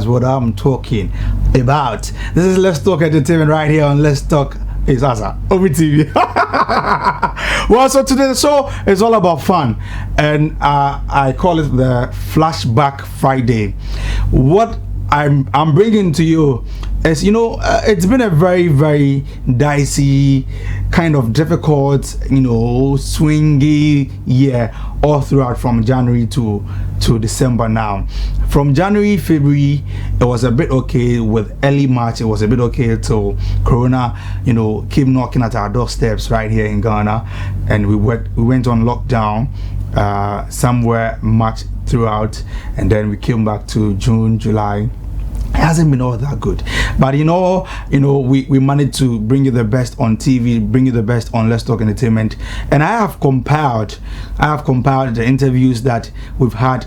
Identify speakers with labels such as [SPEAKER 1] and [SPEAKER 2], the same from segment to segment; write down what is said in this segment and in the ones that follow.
[SPEAKER 1] what I'm talking about. This is Let's Talk Entertainment right here on Let's Talk. It's Asa Obi TV. Well, so today the show is all about fun, and I call it the Flashback Friday. What I'm bringing to you is, it's been a very, very dicey, kind of difficult, swingy year all throughout from January to December now. From January, February, it was a bit okay. With early March, it was a bit okay till Corona, came knocking at our doorsteps right here in Ghana, and we went on lockdown somewhere March throughout, and then we came back to June, July. It hasn't been all that good, but we managed to bring you the best on TV, bring you the best on Let's Talk Entertainment, and I have compiled the interviews that we've had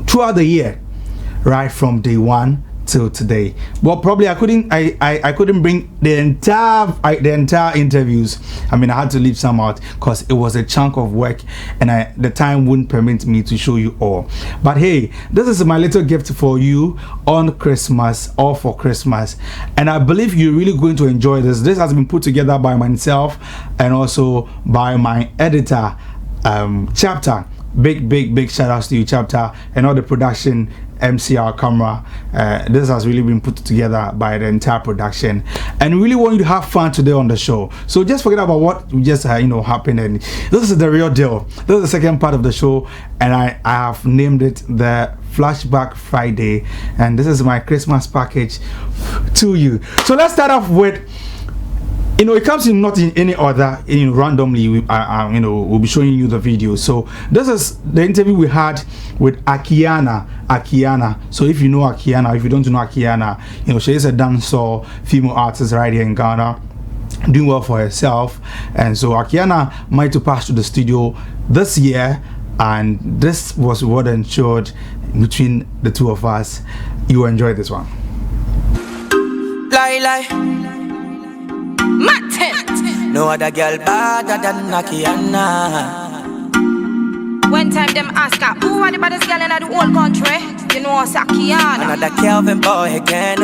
[SPEAKER 1] throughout the year, right from day one till today. Well, probably I couldn't bring the entire interviews. I mean, I had to leave some out because it was a chunk of work, and the time wouldn't permit me to show you all. But hey, this is my little gift for you on Christmas, or for Christmas, and I believe you're really going to enjoy this. This has been put together by myself and also by my editor, Chapter. Big shout outs to you, Chapter, and all the production, MCR camera. This has really been put together by the entire production, and we really want you to have fun today on the show. So just forget about what just happened, and this is the real deal. This is the second part of the show, and I have named it the Flashback Friday, and this is my Christmas package to you. So let's start off with, it comes in not in any order, randomly. We'll be showing you the video. So this is the interview we had with Akiana. So if you know Akiana, if you don't know Akiana, she is a dancer, female artist right here in Ghana, doing well for herself. And so Akiana might to pass to the studio this year, and this was what ensured between the two of us. You enjoy this one.
[SPEAKER 2] No other girl better than Akiana.
[SPEAKER 3] One time them ask her, who are the baddest girl in the whole country? You know it's Akiana.
[SPEAKER 2] Another Kelvin boy again.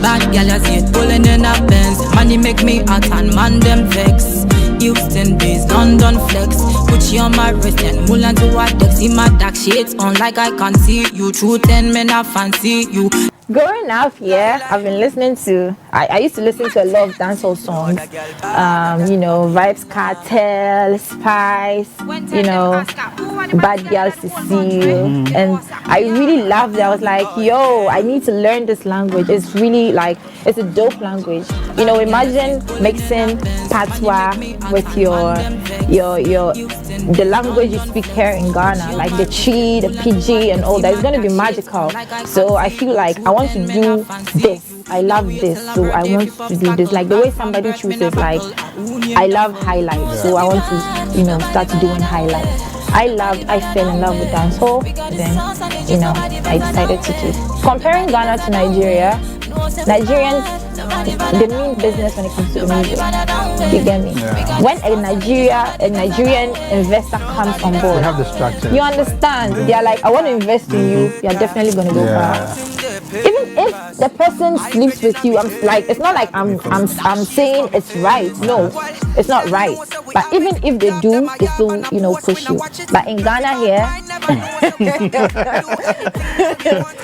[SPEAKER 3] Bad girl as it pulling in a Benz. Money make me hot and man them vex. Houston based, London flex. Put you on my wrist and mull into a deck. See my dark shades on like I can see you. True 10 men I fancy you.
[SPEAKER 4] Growing up, I've been listening to, I used to listen to a lot of dancehall songs, Vibes Cartel, Spice, Bad Girl Cecile, and I really loved it. I was like, I need to learn this language. It's really it's a dope language. Imagine mixing patois with the language you speak here in Ghana, like the Chi, the PG, and all that. It's going to be magical. So I feel like I want to do this. I love this, so I want to do this. Like the way somebody chooses, I love highlights, so I want to, start doing highlights. I fell in love with dancehall, then, I decided to choose. Comparing Ghana to Nigeria, Nigerians, they mean business when it comes to the music. You get me?
[SPEAKER 1] Yeah.
[SPEAKER 4] When a Nigerian investor comes on board,
[SPEAKER 1] they have the structure.
[SPEAKER 4] You understand? They are like, I want to invest in you. You are definitely going to go far. Even if the person sleeps with you, I'm like, it's not like I'm saying it's right. No, it's not right. But even if they do, they still push you. But in Ghana here, I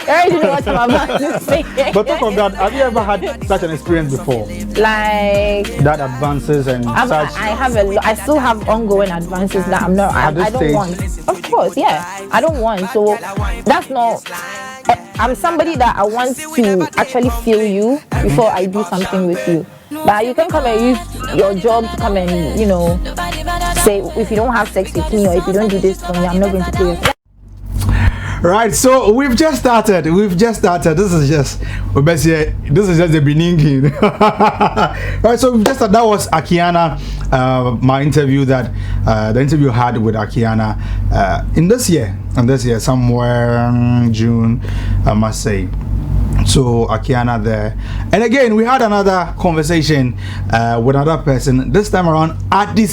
[SPEAKER 4] already know what I'm about to say.
[SPEAKER 1] But talk of that, have you ever had such an experience before?
[SPEAKER 4] Like
[SPEAKER 1] that advances and such?
[SPEAKER 4] I still have ongoing advances that I'm not. I don't want. Of course, yeah, I don't want. So that's not. I'm somebody that I want to actually feel you before I do something with you. But you can come and use your job to come and, say if you don't have sex with me or if you don't do this for me, I'm not going to pay you.
[SPEAKER 1] Right, so we've just started. This is just the beginning. Right, so we've just started. That was Akiana, my interview the interview I had with Akiana in this year, somewhere in June, I must say. So Akiana there, and again we had another conversation with another person. This time around at the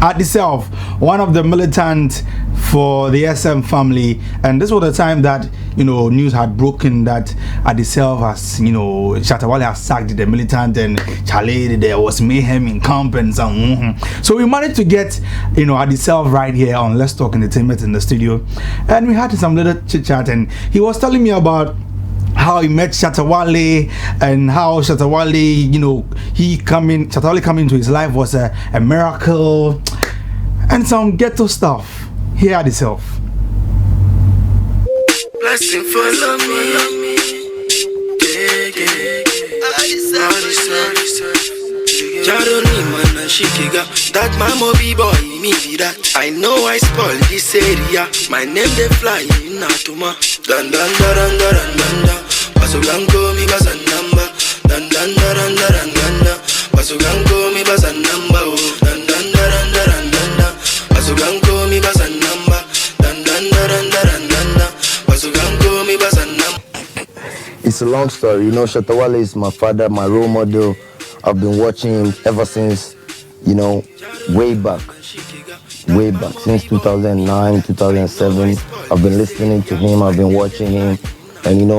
[SPEAKER 1] At itself, one of the militants for the SM family, and this was the time that news had broken that at itself has Shatta Wale has sacked the militant, and Charlie, there was mayhem in camp and some. So we managed to get at itself right here on Let's Talk Entertainment in the studio, and we had some little chit chat, and he was telling me about how he met Shatta Wale and how Shatta Wale, Shatta Wale coming into his life was a miracle, and some ghetto stuff. Here at itself.
[SPEAKER 5] Blessing follow me. That mama be boy, me be that. I know I spoil this area. My name they fly in Natuma. Dan dan dan dan dan dan. Basugango mi basanamba. Dan dan dan dan dan dan. Basugango mi basanamba. Dan dan dan dan dan dan. Basugango mi basanamba. Dan dan dan dan dan dan. Basugango mi basanamba.
[SPEAKER 6] It's a long story. Shatta Wale is my father, my role model. I've been watching him ever since, way back, since 2009, 2007. I've been listening to him, I've been watching him, and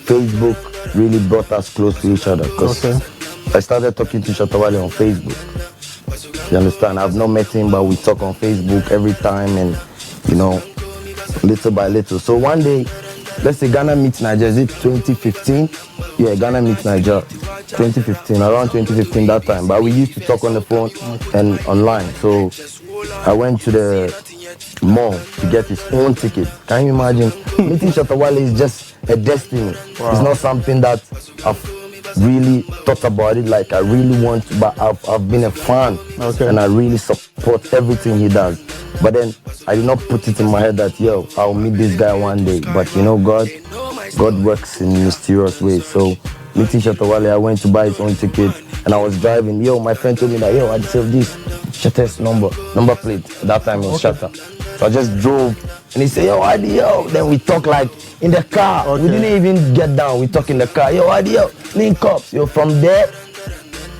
[SPEAKER 6] Facebook really brought us close to each other, because I started talking to Shatta Wale on Facebook. You understand? I've not met him, but we talk on Facebook every time, and little by little. So one day, let's say Ghana meets Nigeria, is it 2015? Yeah, Ghana meets Nigeria, 2015, around 2015 that time. But we used to talk on the phone and online. So I went to the mall to get his own ticket. Can you imagine? Meeting Shatta Wale is just a destiny. Wow. It's not something that I've really thought about it, like I really want to, but I've been a fan, and I really support everything he does. But then I did not put it in my head that I'll meet this guy one day. But God works in mysterious ways. So meeting Shatta Wale, I went to buy his own ticket, and I was driving. My friend told me that I deserve this Shatta's number plate. At that time it was Shatta. So I just drove, and he said, Adi, Then we talk like in the car. We didn't even get down. We talk in the car. Adi, link up. From there,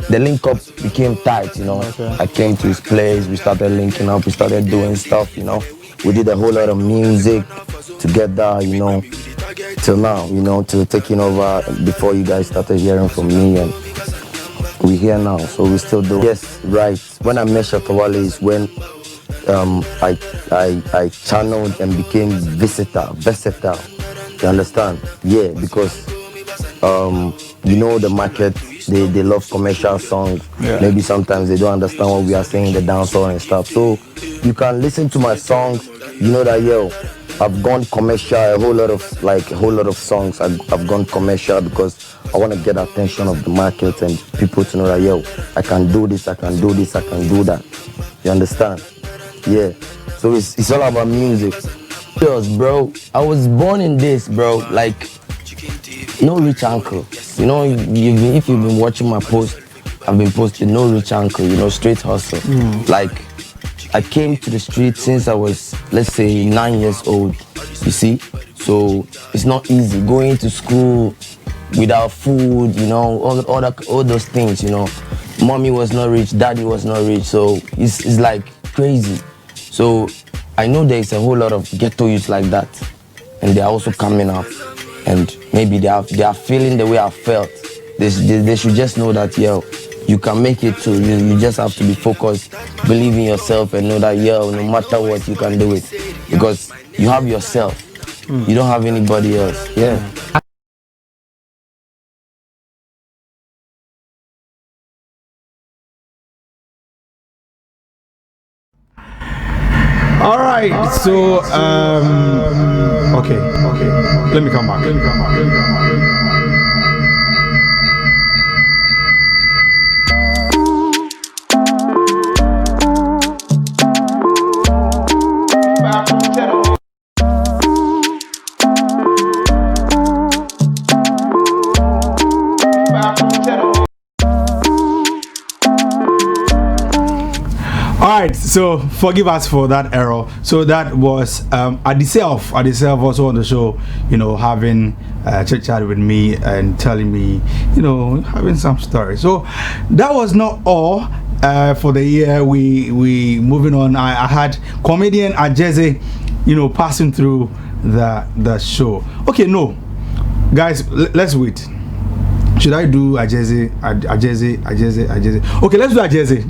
[SPEAKER 6] the link up became tight. I came to his place. We started linking up. We started doing stuff. We did a whole lot of music together. Till now. Till taking over before you guys started hearing from me, and we're here now. So we still do. Yes, right. When I met Shatta Wale is when I channeled and became versatile. You understand? Yeah, because the market, they love commercial songs. Yeah. Maybe sometimes they don't understand what we are saying in the dancehall and stuff. So you can listen to my songs, that I've gone commercial, a whole lot of songs I've gone commercial, because I want to get attention of the market and people to know that I can do this, I can do this, I can do that. You understand? Yeah. So it's all about music. Yes, bro. I was born in this, bro. Like, no rich uncle. If you've been watching my post, I've been posting no rich uncle, straight hustle. Like, I came to the street since I was, let's say, 9 years old, you see? So it's not easy going to school without food, all those things, Mommy was not rich, daddy was not rich, so it's like crazy. So I know there is a whole lot of ghetto youth like that, and they're also coming up, and maybe they are feeling the way I felt. They should just know that, you can make it too. You just have to be focused, believe in yourself, and know that, no matter what, you can do it. Because you have yourself. You don't have anybody else. Yeah.
[SPEAKER 1] All right. So, okay. Let me come back. Alright, so forgive us for that error. So that was Adiself also on the show, having chit chat with me and telling me, having some story. So that was not all. for the year. We moving on. I had comedian Ajeze, passing through the show. Okay, no, guys, let's wait. Should I do Ajeze? Okay, let's do Ajeze.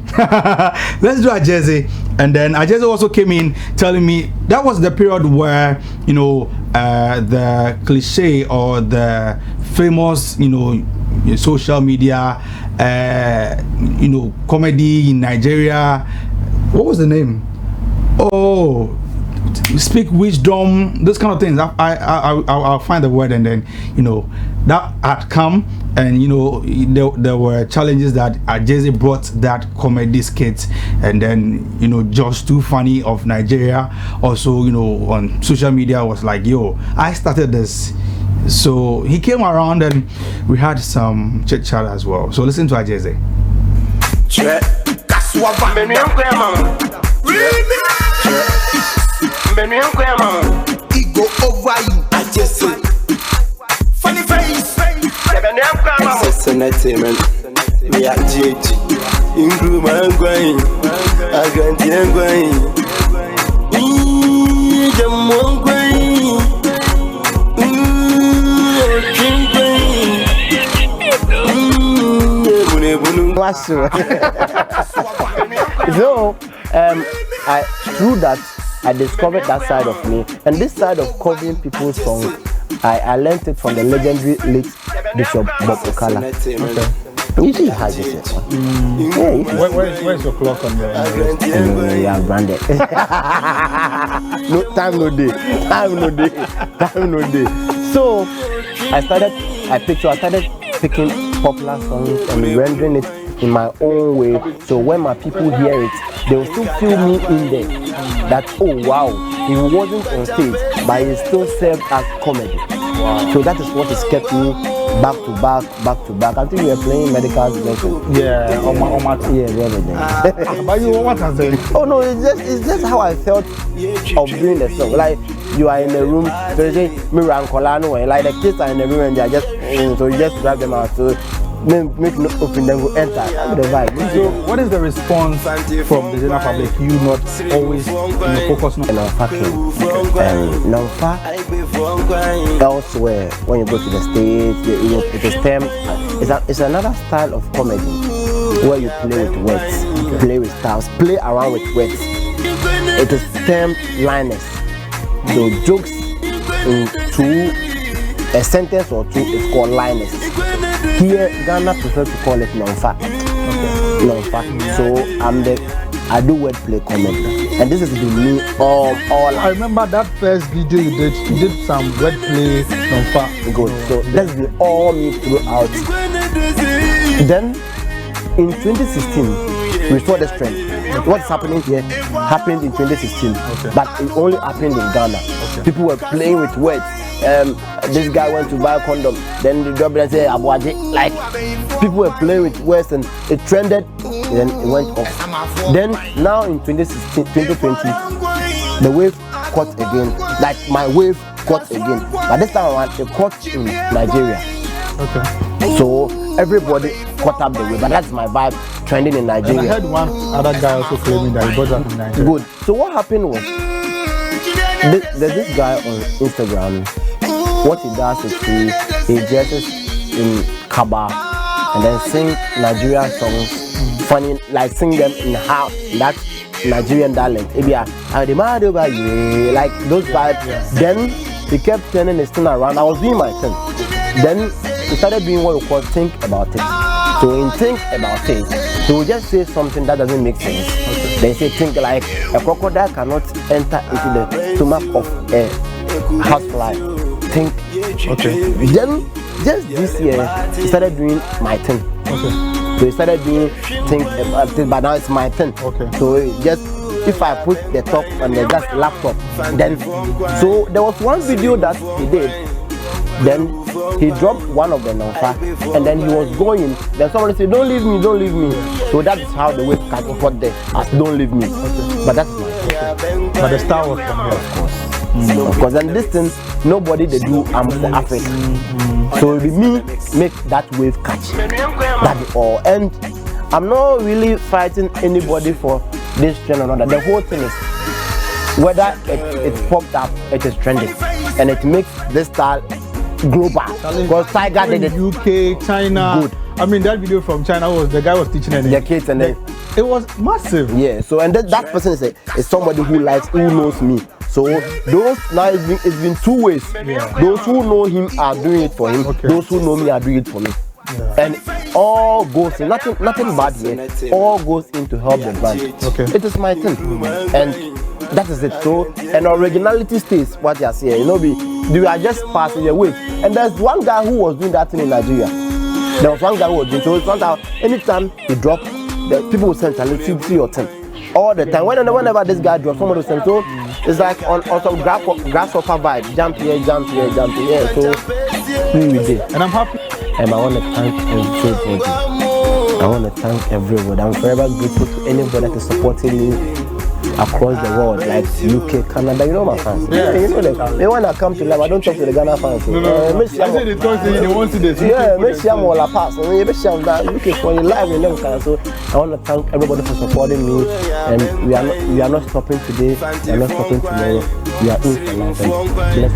[SPEAKER 1] Let's do Ajeze. And then Ajeze also came in telling me that was the period where the cliche or the famous social media comedy in Nigeria. What was the name? Oh, speak wisdom, those kind of things. I'll find the word, and then that had come, and there were challenges that Ajeze brought that comedy skit, and then Just Too Funny of Nigeria also on social media was like, yo, I started this. So he came around and we had some chit chat as well. So listen to Ajeze.
[SPEAKER 5] Ego over you, Ajeze. Funny face. Access entertainment. Me at GH. Improve my going. I grant you going.
[SPEAKER 7] So, through that, I discovered that side of me, and this side of covering people's songs, I learned it from the legendary late Bishop Bob Okala. Okay. You see how this is.
[SPEAKER 1] Where's your clock on your
[SPEAKER 7] yeah, branded. No time, no day. Time, no day. So I started picking popular songs and rendering it in my own way. So when my people hear it, they will still feel me in there. That, oh wow, he wasn't on stage, but he still served as comedy. Wow. So that is what has kept me back to back until you were playing medical medicine.
[SPEAKER 1] Yeah, on my
[SPEAKER 7] everything.
[SPEAKER 1] But you what has it?
[SPEAKER 7] Oh no, it's just how I felt of doing the song. Like you are in the room, so you say Mira and Colano, and like the kids are in the room and they are just so you just grab them out. So make no open them go enter. That's the vibe.
[SPEAKER 1] So what is the response from the general public? You not always focus on
[SPEAKER 7] Nonfa elsewhere when you go to the stage, it is termed, it's another style of comedy where you play with words, play with styles, play around with words. It is termed liners. So jokes into a sentence or two is called liners. Here, Ghana prefer to call it Nonfa. Nonfa. So I do wordplay comedy, and this is the me all.
[SPEAKER 1] I remember that first video you did some wordplay Nonfa.
[SPEAKER 7] Good. So that's the all me throughout. Then in 2016, we saw this trend. What's happening here happened in 2016, but it only happened in Ghana. People were playing with words. This guy went to buy a condom, then the government said Abuaje. Like people were playing with words and it trended, then it went off. Then now in 2016, 2020, the wave caught again. Like my wave caught again, but this time around it caught in Nigeria. Okay. So everybody caught up the wave, but that's my vibe trending in Nigeria.
[SPEAKER 1] And I heard one other guy also claiming that he got that in Nigeria.
[SPEAKER 7] Good. So what happened was there's this guy on Instagram. What he does is he dresses in Kaba and then sing Nigerian songs, funny, like sing them in how that Nigerian dialect. Like those vibes. Then he kept turning his thing around. I was doing my thing. Then he started doing what we call think about it. So in think about it, he will just say something that doesn't make sense. They say think like a crocodile cannot enter into the stomach of a housefly. Think. Okay. Then just this year he started doing my thing. Okay. So he started doing think about it, but now it's my thing. Okay. So just if I put the top on the just laptop, then so there was one video that he did. Then he dropped one of the Nonfa, and then he was going. Then somebody said, "Don't leave me, don't leave me." So that is how the wave catch up there as "Don't leave me." Okay. But that's my
[SPEAKER 1] But the star was from here, of course.
[SPEAKER 7] Of course, and this thing nobody they do. I'm for Africa, so it be me make that wave catch. That all. And I'm not really fighting anybody for this trend or not. The whole thing is whether it popped up, it is trending, and it makes this style global. Because Tiger did it.
[SPEAKER 1] UK, China.
[SPEAKER 7] Good.
[SPEAKER 1] I mean, that video from China was the guy was teaching
[SPEAKER 7] the kids, and then
[SPEAKER 1] it was massive.
[SPEAKER 7] Yeah. So and that person is somebody who knows me. So those now it's been two ways. Yeah. Those who know him are doing it for him. Okay. Those who know me are doing it for me. Yeah. And all goes in, nothing bad here. All goes in to help the brand.
[SPEAKER 1] Okay.
[SPEAKER 7] It is my thing, and that is it. So and originality stays what you are saying. You know, we are just passing the way. And there's one guy who was doing that thing in Nigeria. There was one guy who was doing so. It's not that anytime he dropped, the people would send talent to your thing all the time. Whenever this guy drops, someone will send. So it's like on some grasshopper vibe. Jump here, jump here, jump here. So we did,
[SPEAKER 1] and I'm happy.
[SPEAKER 7] And I want to thank everybody. I want to thank everybody. I'm forever grateful to anybody that is supporting me across the world, like UK, Canada. You know my fans.
[SPEAKER 1] Yeah.
[SPEAKER 7] You know them. They want to come to live. I don't talk to the Ghana fans.
[SPEAKER 1] No. I say they talk to you. They want to see this.
[SPEAKER 7] Yeah, make sure I'm all a pass. Make sure I'm that UK for you live in them kind. So I want to thank everybody for supporting me. And we are not stopping today. We are not stopping tomorrow. We are in for life. Bless.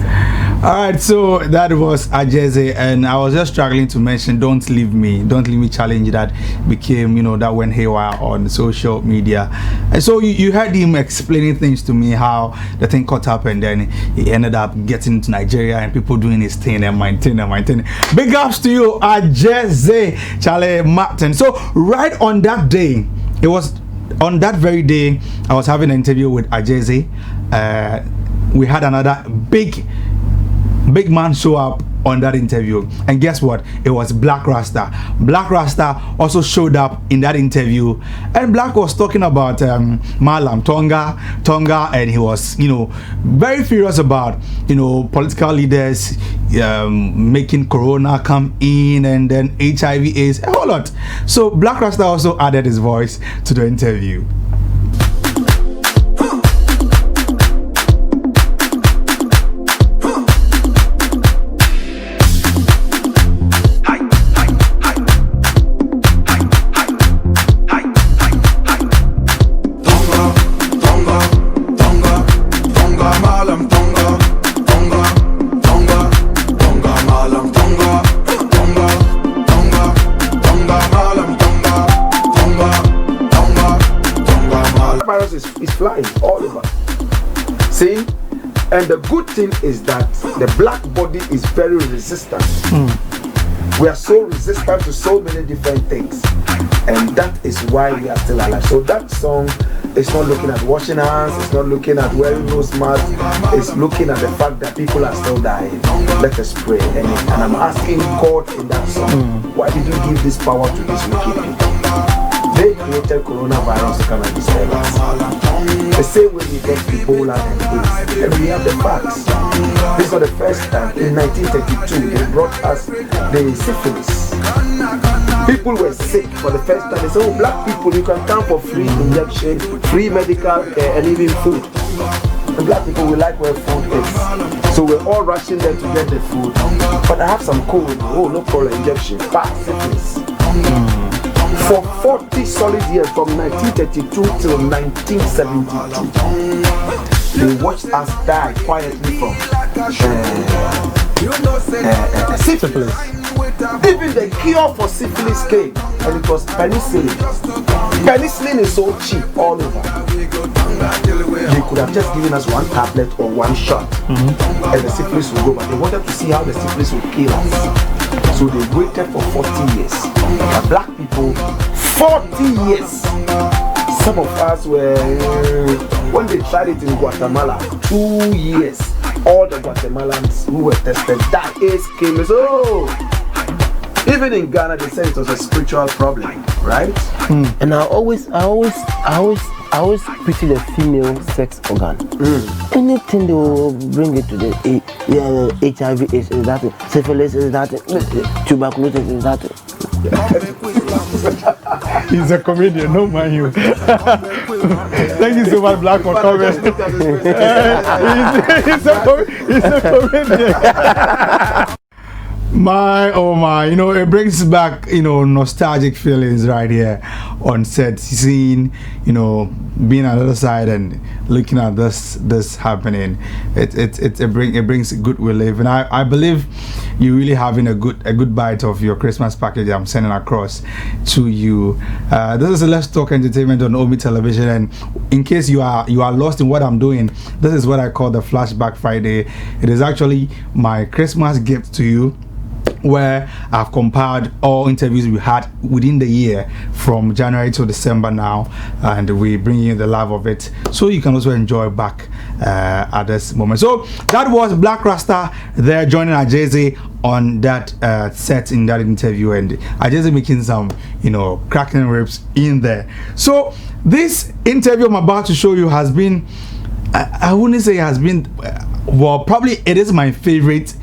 [SPEAKER 1] All right, so that was Ajeze, and I was just struggling to mention "Don't Leave Me," challenge that became, that went haywire on social media. And so you heard him explaining things to me, how the thing caught up, and then he ended up getting to Nigeria and people doing his thing and my thing. Big ups to you, Ajeze, Charlie Martin. So right on that day, it was on that very day, I was having an interview with Ajeze. We had another big man show up on that interview, and guess what? It was Blak Rasta. Blak Rasta also showed up in that interview, and Blak was talking about Malam Tonga, and he was, very furious about, political leaders making Corona come in, and then HIV/AIDS, a whole lot. So Blak Rasta also added his voice to the interview.
[SPEAKER 8] Is flying all over. See, and the good thing is that the black body is very resistant. We are so resistant to so many different things, and that is why we are still alive. So that song is not looking at washing hands, it's not looking at wearing nose masks, it's looking at the fact that people are still dying. Let us pray. And I'm asking God in that song, why did you give this power to these wicked people? They created coronavirus to come and disturb us. The same way we got Ebola and AIDS. And we have the facts. This is not the first time. In 1932, they brought us the syphilis. People were sick for the first time. They said, oh, black people, you can come for free injection, free medical care, and even food. And black people, we like where food is. So we're all rushing there to get the food. But I have some cold. Oh, no problem, injection. Syphilis. For 40 solid years, from 1932 till 1972, they watched us die quietly from syphilis. Even the cure for syphilis came, and it was penicillin. Penicillin is so cheap all over. They could have just given us one tablet or one shot, and the syphilis would go, but they wanted to see how the syphilis would kill us. So they waited for 40 years. The black people, 40 years. Some of us were, when they tried it in Guatemala, 2 years. All the Guatemalans who were tested, that AIDS came. So, even in Ghana, they said it was a spiritual problem, right?
[SPEAKER 7] And I always pity the female sex organ. Anything they will bring it to the HIV is that, syphilis is that, tuberculosis is that.
[SPEAKER 1] He's a comedian, no man you. Thank you so much, Blak, for coming. He's a comedian. My oh my, it brings back nostalgic feelings right here on set, seeing being on the other side and looking at this happening. It brings good relief, and I believe you really having a good bite of your Christmas package I'm sending across to you. This is Let's Talk Entertainment on Omi Television, and in case you are lost in what I'm doing, this is what I call the Flashback Friday. It is actually my Christmas gift to you, where I've compiled all interviews we had within the year from January to December now, and we bring you the love of it so you can also enjoy back at this moment. So that was Blak Rasta there joining Ajeze on that set in that interview, and Ajeze making some cracking rips in there. So this interview I'm about to show you has been, I wouldn't say it has been, well, probably it is my favorite.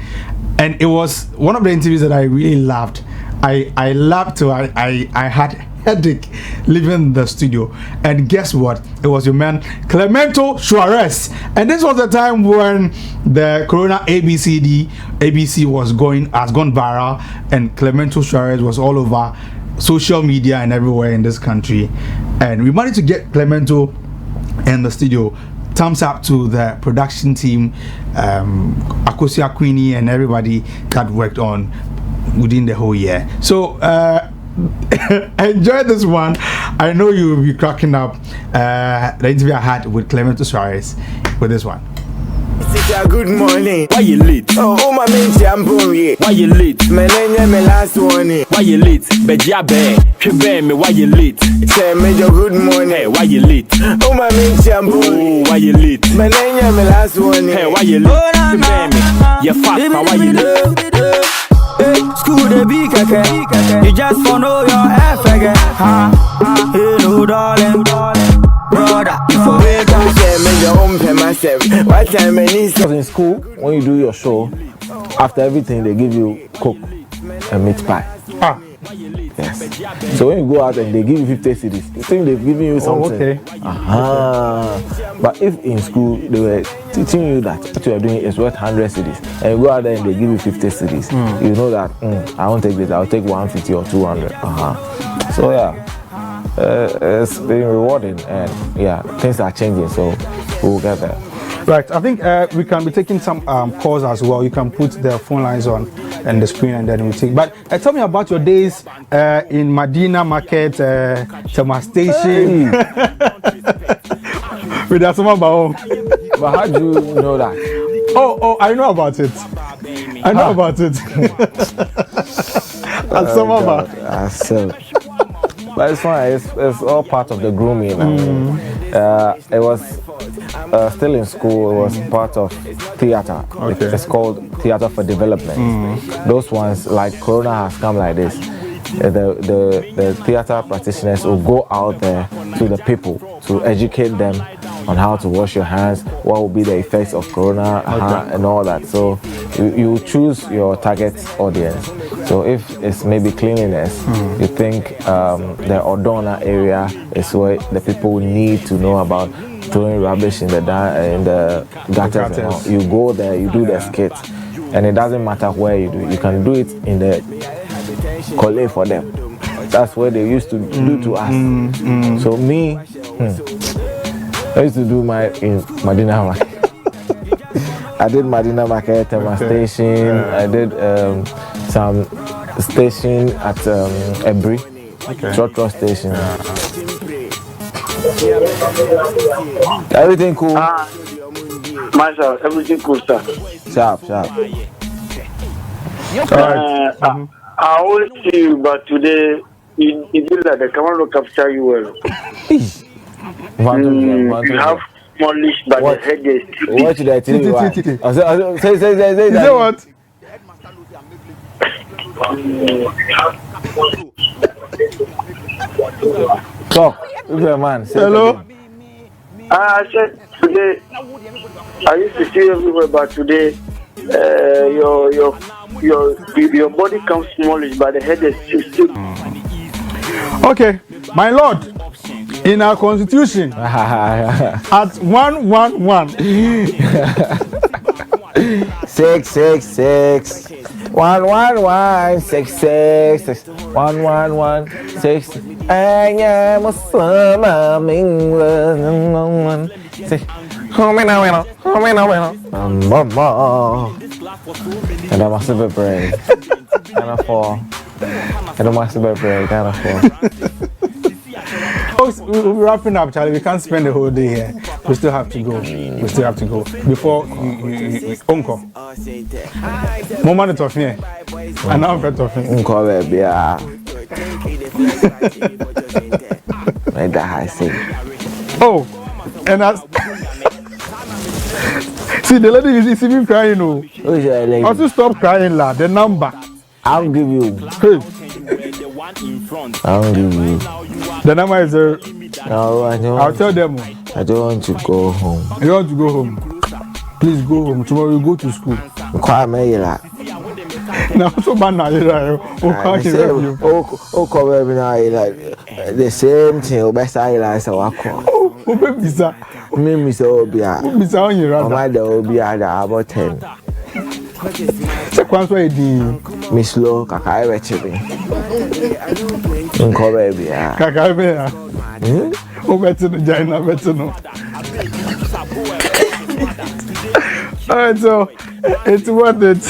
[SPEAKER 1] And it was one of the interviews that I really loved. I loved to. I had headache leaving the studio. And guess what? It was your man Clemento Suarez. And this was the time when the Corona ABC has gone viral, and Clemento Suarez was all over social media and everywhere in this country. And we managed to get Clemento in the studio. Thumbs up to the production team, Akosia Queenie, and everybody that worked on within the whole year. So enjoy this one. I know you will be cracking up. The interview I had with Clemento Suarez with this one.
[SPEAKER 9] Good morning. Why you late? Oh, my man, Jamboree. Why you late? My name is last one. Why you late? Bejabe, Quebec, me. Why you late? Say me your good morning. Hey, why you late? Oh, my man, Jamboree. Why you late? My name is last one. Hey, why you late? Quebec, me. You fat, why you late? School the big kaka. You just for know your F again. Hello, darling. Brother, for wake up, say me your own pay myself. What time I need? Because in school, when you do your show, after everything they give you Coke and meat pie. Yes. So when you go out and they give you 50 cedis, you think they've given you something.
[SPEAKER 1] Okay.
[SPEAKER 9] But if in school they were teaching you that what you are doing is worth 100 cedis, and you go out there and they give you 50 cedis, you know that I won't take this. I'll take 150 or 200. So yeah. It's been rewarding, and yeah, things are changing, so we'll get there.
[SPEAKER 1] Right, I think we can be taking some calls as well. You can put the phone lines on and the screen, and then we'll take. But tell me about your days in Medina Market, Tema Station. With that,
[SPEAKER 9] but how do you know that?
[SPEAKER 1] Oh, I know about it. I know about it.
[SPEAKER 9] But it's fine. It's all part of the grooming. It was still in school. It was part of theater. Okay. It's called Theater for Development. Those ones, like Corona has come like this. The theater practitioners will go out there to the people to educate them on how to wash your hands, what will be the effects of Corona, and all that. So you choose your target audience. So if it's maybe cleanliness, you think the Odona area is where the people need to know about throwing rubbish in the gutters. And all. You go there, you do the skit, and it doesn't matter where you do it. You can do it in the college for them. That's what they used to do to us. So me, I used to do in Medina Market. I did Medina Market, Tema Station. I did some station at Ebri, Trotro Station. Everything cool?
[SPEAKER 10] Myself, everything cool, sir.
[SPEAKER 9] Sharp.
[SPEAKER 10] I always see you, but today you feel like the camera will capture you well. You have smallish, but the head is stupid.
[SPEAKER 9] What should I tell you? Say.
[SPEAKER 1] Is that what?
[SPEAKER 9] Talk, man.
[SPEAKER 1] Hello.
[SPEAKER 10] I said today. I used to see everywhere, but today, your body comes smallish, but the head is stupid.
[SPEAKER 1] Okay, my lord. In our constitution, at 111,
[SPEAKER 9] 666 111 666 111 6. I am a son of England. And I'm a super brain. And a four. And I'm a super brain. And a four.
[SPEAKER 1] We're wrapping up, Charlie. We can't spend the whole day here. We still have to go. We still have to go before Uncle. Mama is talking here, and now I'm talking.
[SPEAKER 9] Uncle, baby, yeah. Like that, I say.
[SPEAKER 1] Oh, and that's. See, the lady is even crying. Oh, also stop crying, lad. The number.
[SPEAKER 9] I'll give you.
[SPEAKER 1] Hey.
[SPEAKER 9] I'll give you.
[SPEAKER 1] The number is there.
[SPEAKER 9] No, I don't.
[SPEAKER 1] I'll tell them.
[SPEAKER 9] I don't want to go home.
[SPEAKER 1] You want to go home? Please go home. Tomorrow you go to school.
[SPEAKER 9] Quiet me, yeah.
[SPEAKER 1] Now, so bad now, you can't hear you.
[SPEAKER 9] Oh, come every night, like the same thing. Best I like, so I call.
[SPEAKER 1] Oh, baby, sir.
[SPEAKER 9] Me, so be a.
[SPEAKER 1] Me, sir, on your radar.
[SPEAKER 9] My dog be about 10.
[SPEAKER 1] Check once where you
[SPEAKER 9] Miss Low, Kaka, me. Uncle baby, yeah.
[SPEAKER 1] Kaka, oh, better no, Jaina, better no. Alright, so it's worth it.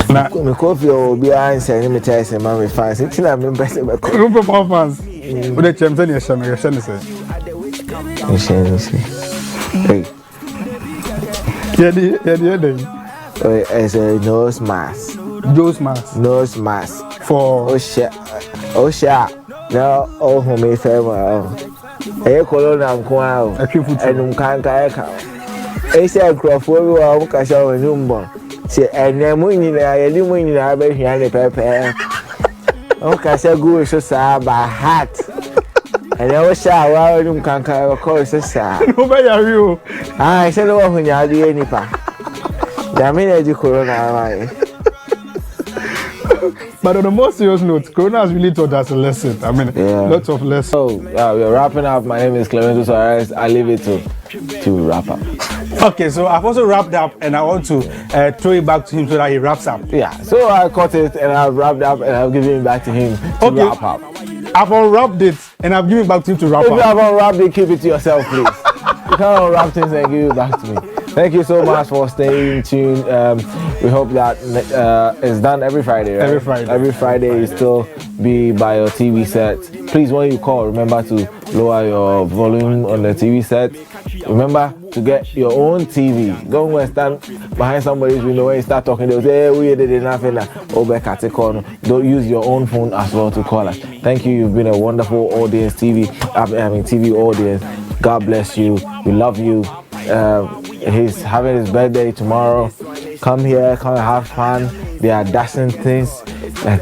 [SPEAKER 9] My coffee will be answering me, telling my fans. It's not me, better.
[SPEAKER 1] Group of fans. With the champion, your son,
[SPEAKER 9] Hey.
[SPEAKER 1] Yeah,
[SPEAKER 9] As a nose mask.
[SPEAKER 1] Nose mask.
[SPEAKER 9] Nose mask.
[SPEAKER 1] For.
[SPEAKER 9] Oh, shit. Oh, shit. Now, oh, who may favor. A colonel, I'm quite. And can't I. I said, Crawford, you are Castle and Number. And then winning, I didn't win. I bet he had a pepper. Oh, Castle Guru, so sad by hat. And I was shy, I don't can't call so sad.
[SPEAKER 1] Nobody are you.
[SPEAKER 9] I said, oh, when you are the any pa. Damn, you corona.
[SPEAKER 1] But on a more serious note, Corona has really taught us a lesson. I mean, lots of lessons.
[SPEAKER 9] So, we're wrapping up. My name is Clemento Suarez. I leave it to wrap up.
[SPEAKER 1] Okay, so I've also wrapped up and I want to throw it back to him so that he wraps up.
[SPEAKER 9] Yeah, so I cut it and I've wrapped up and I've given it back to him to wrap up.
[SPEAKER 1] I've unwrapped it and I've given it back to him to wrap up.
[SPEAKER 9] If you have unwrapped it, keep it to yourself, please. You can't unwrap things and give it back to me. Thank you so much for staying tuned. We hope that it's done every Friday, right?
[SPEAKER 1] Every Friday.
[SPEAKER 9] Every Friday, you still be by your TV set. Please, when you call, remember to lower your volume on the TV set. Remember to get your own TV. Don't go and stand behind somebody's window when you start talking. They'll say, hey, we did nothing. Don't use your own phone as well to call us. Thank you. You've been a wonderful audience, TV audience. God bless you. We love you. He's having his birthday tomorrow. Come here, come and have fun. They are dashing things like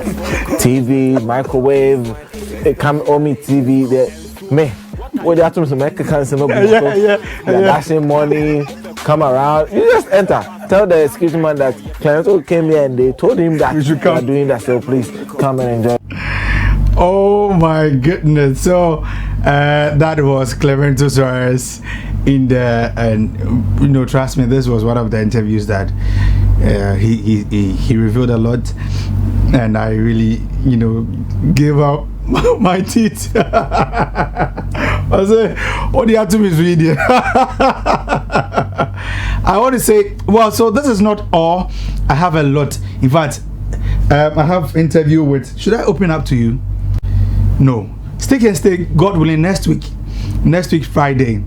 [SPEAKER 9] TV, microwave, come Omi TV. Me, what they have to make a cancel. They're dashing money. Come around. You just enter. Tell the security man that Clemento came here and they told him that you are doing that. So please come and enjoy.
[SPEAKER 1] Oh my goodness! So that was Clemento Suarez in the, and trust me, this was one of the interviews that he revealed a lot, and I really gave up my teeth. I say, what do you have to be reading? I want to say, well, so this is not all. I have a lot. In fact, I have interview with. Should I open up to you? No. Stick and stay, God willing, next week Friday,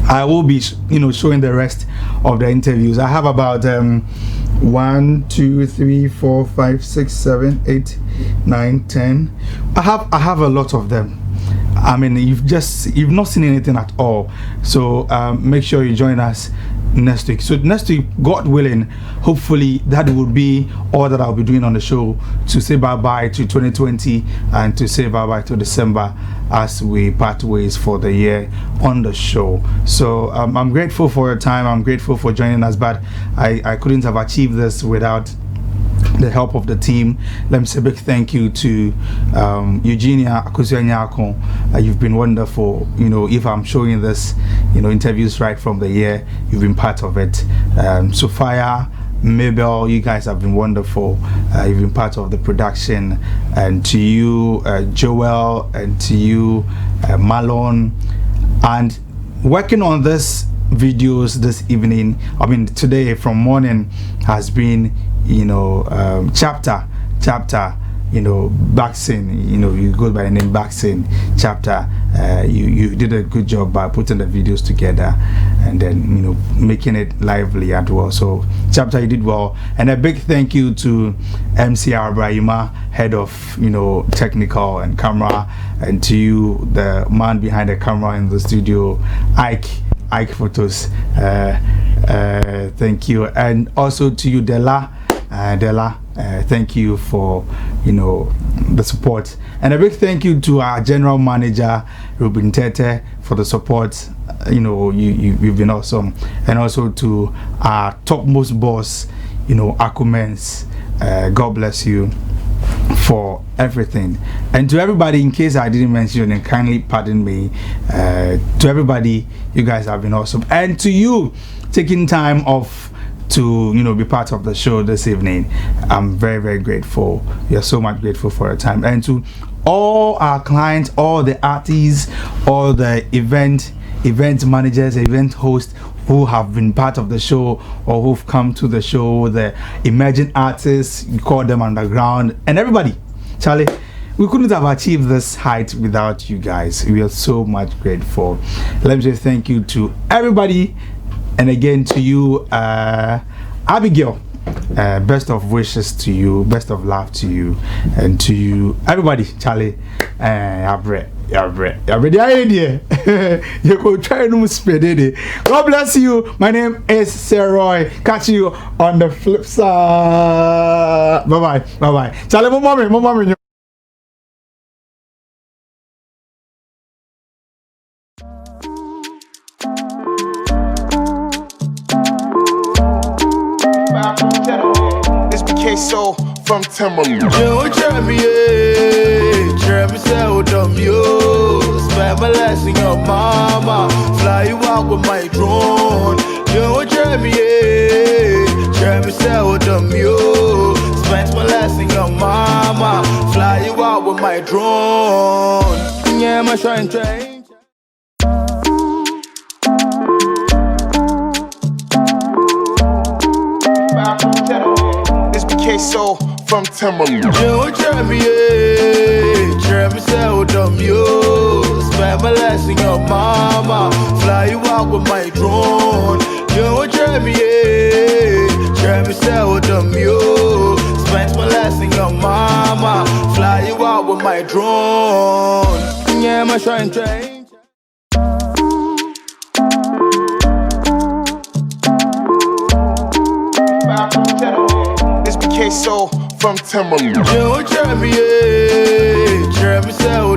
[SPEAKER 1] I will be showing the rest of the interviews. I have about 1, 2, 3, 4, 5, 6, 7, 8, 9, 10. I have a lot of them. I mean, you've not seen anything at all. So make sure you join us next week. So next week, God willing, hopefully that will be all that I'll be doing on the show, to say bye-bye to 2020 and to say bye-bye to December as we part ways for the year on the show. So I'm grateful for your time. I'm grateful for joining us, but I couldn't have achieved this without the help of the team. Let me say a big thank you to Eugenia Akusianyako. You've been wonderful. You know, if I'm showing this, you know, interviews right from the year, you've been part of it. Sophia, Mabel, you guys have been wonderful. You've been part of the production. And to you, Joel, and to you, Malone, and working on this videos this evening, I mean today from morning, has been, you know, chapter, you know, Backsin, you know, you go by the name Backsin chapter. You did a good job by putting the videos together and then, you know, making it lively as well. So chapter, you did well. And a big thank you to MC Abrahima, head of, you know, technical and camera, and to you, the man behind the camera in the studio, Ike Photos. Thank you. And also to you, Della, thank you for, you know, the support. And a big thank you to our general manager, Ruben Tete, for the support. You know, you've been awesome. And also to our topmost boss, you know, Akumens. God bless you for everything. And to everybody, in case I didn't mention, and kindly pardon me, to everybody, you guys have been awesome. And to you, taking time off to, you know, be part of the show this evening, I'm very, very grateful. We are so much grateful for your time. And to all our clients, all the artists, all the event managers, event hosts who have been part of the show or who've come to the show, the emerging artists, you call them underground, and everybody. Charlie, we couldn't have achieved this height without you guys. We are so much grateful. Let me say thank you to everybody. And again to you, Abigail, best of wishes to you, best of love to you, and to you, everybody, Charlie, God bless you. My name is Seroy. Catch you on the flip side. Bye-bye. Charlie, mommy.
[SPEAKER 5] So from Timberland. You try me, so dumb, you spend my last in your mama, fly you out with my drone. You try me, so dumb, you spend my last in your mama, fly you out with my drone. Yeah, my shine train. So from Timberland. You try me, so dumb, you spend my last in your mama, fly you out with my drone. You try me, so dumb, you spend my last in your mama, fly you out with my drone. Yeah, my shine train. So from Timberland. You try me, so